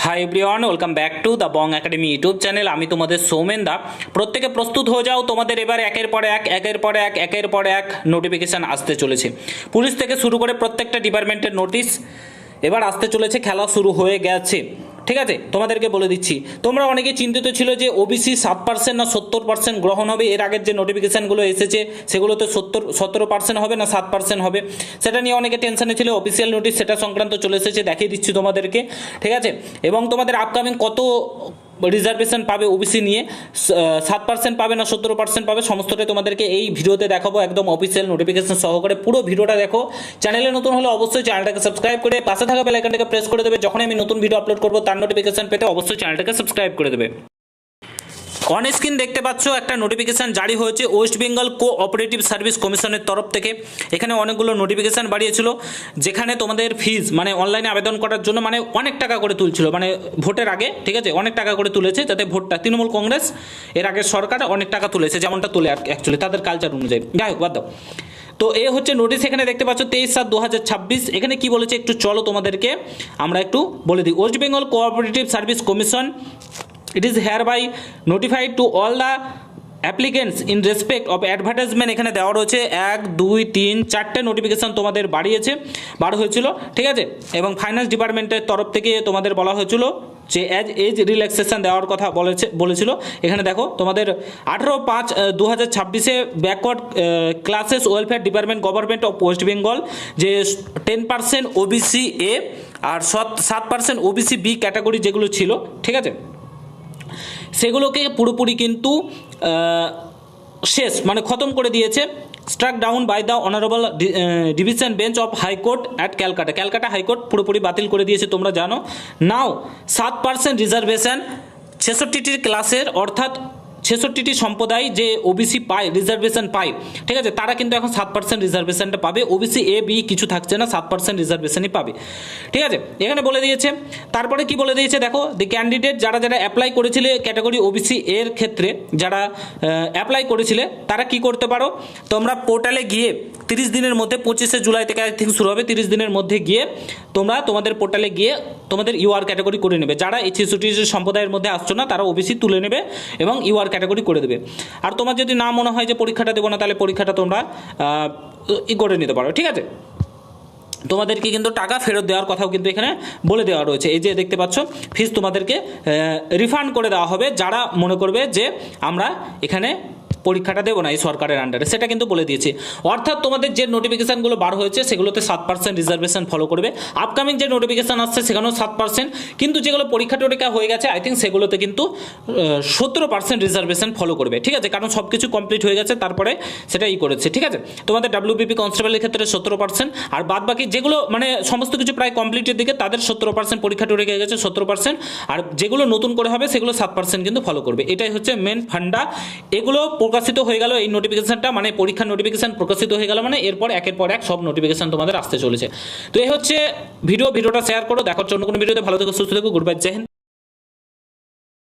Hi everyone, welcome back to the Bong academy YouTube channel. আমি তোমাদের সৌমেন দা। প্রত্যেকে প্রস্তুত হয়ে যাও, তোমাদের এবার একের পর এক নোটিফিকেশান আসতে চলেছে। পুলিশ থেকে শুরু করে প্রত্যেকটা ডিপার্টমেন্টের নোটিশ এবার আসতে চলেছে, খেলা শুরু হয়ে গেছে। ঠিক আছে, তোমাদেরকে বলে দিচ্ছি, তোমরা অনেকে চিন্তিত ছিল যে ওবিসি 7% না 70% গ্রহণ হবে। এর আগের যে নোটিফিকেশানগুলো এসেছে সেগুলোতে 17% হবে না 7% হবে, সেটা নিয়ে অনেকে টেনশনে ছিল। অফিসিয়াল নোটিশ সেটা সংক্রান্ত চলে এসেছে, দেখিয়ে দিচ্ছি তোমাদেরকে। ঠিক আছে, এবং তোমাদের আপকামিং কত রিজার্ভেশন পাবে ওবিসি নিয়ে, 7% পাবে না 17% পাবে, সমস্তটাই তোমাদেরকে এই ভিডিওতে দেখাবো, একদম অফিসিয়াল নোটিফিকেশন সহকারে। পুরো ভিডিওটা দেখো। চ্যানেলে নতুন হলে অবশ্যই চ্যানেলটাকে সাবস্ক্রাইব করে পাশে থাকা বেল আইকনটাকে প্রেস করে দেবে। যখন আমি নতুন ভিডিও আপলোড করবো তার নোটিফিকেশন পেতে অবশ্যই চ্যানেলটাকে সাবস্ক্রাইব করে দেবে। অন স্ক্রিন দেখতে পাচ্ছ একটা নোটিফিকেশান জারি হয়েছে ওয়েস্ট বেঙ্গল কোঅপারেটিভ সার্ভিস কমিশনের তরফ থেকে। এখানে অনেকগুলো নোটিফিকেশান বাড়িয়েছিল, যেখানে তোমাদের ফিজ মানে অনলাইনে আবেদন করার জন্য মানে অনেক টাকা করে তুলছিল, মানে ভোটের আগে। ঠিক আছে, অনেক টাকা করে তুলেছে, যাতে ভোটটা তৃণমূল কংগ্রেস এর আগের সরকার অনেক টাকা তুলেছে, যেমনটা তুলে অ্যাকচুয়ালি তাদের কালচার অনুযায়ী। যাই হোক, বাদ দাও। তো এ হচ্ছে নোটিশ, এখানে দেখতে পাচ্ছ 23/7/2026। এখানে কি বলেছে একটু চলো তোমাদেরকে আমরা একটু বলে দিই। West Bengal cooperative service commission, it is hereby notified to all the applicants in respect of advertisement। এখানে দেওয়া রয়েছে 1 2 3 4টে নোটিফিকেশান তোমাদের বার হয়েছিল। ঠিক আছে, এবং ফাইন্যান্স ডিপার্টমেন্টের তরফ থেকে তোমাদের বলা হয়েছিল যে এজ রিল্যাক্সেশন দেওয়ার কথা বলেছিল। এখানে দেখো তোমাদের 18/5/2026 backward classes welfare department government of West Bengal যে 10% ওবিসি এ আর 7% ওবিসি বি ক্যাটাগরি যেগুলো ছিল, ঠিক আছে, সেগুলোকে পুরোপুরি কিন্তু শেষ মানে খতম করে দিয়েছে, struck down by the honourable division bench of high court at Calcutta high court পুরোপুরি বাতিল করে দিয়েছে, তোমরা জানো। নাও 7% রিজার্ভেশন 66টি ক্লাসের, অর্থাৎ 66টি সম্প্রদায় যে ওবিসি পায়, রিজার্ভেশন পায়, ঠিক আছে, তারা কিন্তু এখন 7% রিজার্ভেশনটা পাবে। ওবিসি এ বি কিছু থাকছে না, 7% রিজার্ভেশনই পাবে। ঠিক আছে, এখানে বলে দিয়েছে। তারপরে কি বলে দিয়েছে দেখো, দি ক্যান্ডিডেট যারা অ্যাপ্লাই করেছিলে ক্যাটাগরি ওবিসি এর ক্ষেত্রে, যারা অ্যাপ্লাই করেছিলে তারা কি করতে পারো, তোমরা পোর্টালে গিয়ে 30 দিনের মধ্যে, 25শে জুলাই থেকে আই থিঙ্ক শুরু হবে, 30 দিনের মধ্যে গিয়ে তোমরা তোমাদের পোর্টালে গিয়ে তোমাদের ইউআর ক্যাটাগরি করে নেবে। যারা এই 66 সম্প্রদায়ের মধ্যে আসছো না তারা ওবিসি তুলে নেবে এবং ইউআর ক্যাটাগরি করে দেবে। আর তোমার যদি না মনে হয় যে পরীক্ষাটা দেবো না, তাহলে পরীক্ষাটা তোমরা করে নিতে পারো। ঠিক আছে, তোমাদেরকে কিন্তু টাকা ফেরত দেওয়ার কথাও কিন্তু এখানে বলে দেওয়া রয়েছে। এই যে দেখতে পাচ্ছ, ফিস তোমাদেরকে রিফান্ড করে দেওয়া হবে যারা মনে করবে যে আমরা এখানে পরীক্ষাটা দেবো না এই সরকারের আন্ডারে, সেটা কিন্তু বলে দিয়েছে। অর্থাৎ তোমাদের যে নোটিফিকেশানগুলো বার হয়েছে সেগুলোতে 7% রিজার্ভেশন ফলো করবে। আপকামিং যে নোটিফিকেশান আসছে সেখানেও 7%, কিন্তু যেগুলো পরীক্ষা টরীক্ষা হয়ে গেছে আই থিঙ্ক সেগুলোতে কিন্তু 17% রিজার্ভেশন ফলো করবে। ঠিক আছে, কারণ সব কিছু কমপ্লিট হয়ে গেছে, তারপরে সেটা করেছে। ঠিক আছে, তোমাদের WBP কনস্টেবলের ক্ষেত্রে 17%, আর বাদ বাকি যেগুলো মানে সমস্ত কিছু প্রায় কমপ্লিটের দিকে তাদের 17% পরীক্ষা টরীক্ষা হয়ে গেছে 17%, আর যেগুলো নতুন করে হবে সেগুলো 7% কিন্তু ফলো করবে। এটাই হচ্ছে মেন ফান্ডা। এগুলো প্রকাশিত হয়ে গেল, এই নোটিফিকেশনটা মানে পরীক্ষার নোটিফিকেশন প্রকাশিত হয়ে গেল, মানে এরপর একের পর এক সব নোটিফিকেশন তোমাদের আসতে চলেছে। তো এই হচ্ছে ভিডিওটা শেয়ার করো, দেখার জন্য কোনো ভিডিওতে। ভালো থেকো, সুস্থ থেকো, গুড বাই, জয় হিন্দ।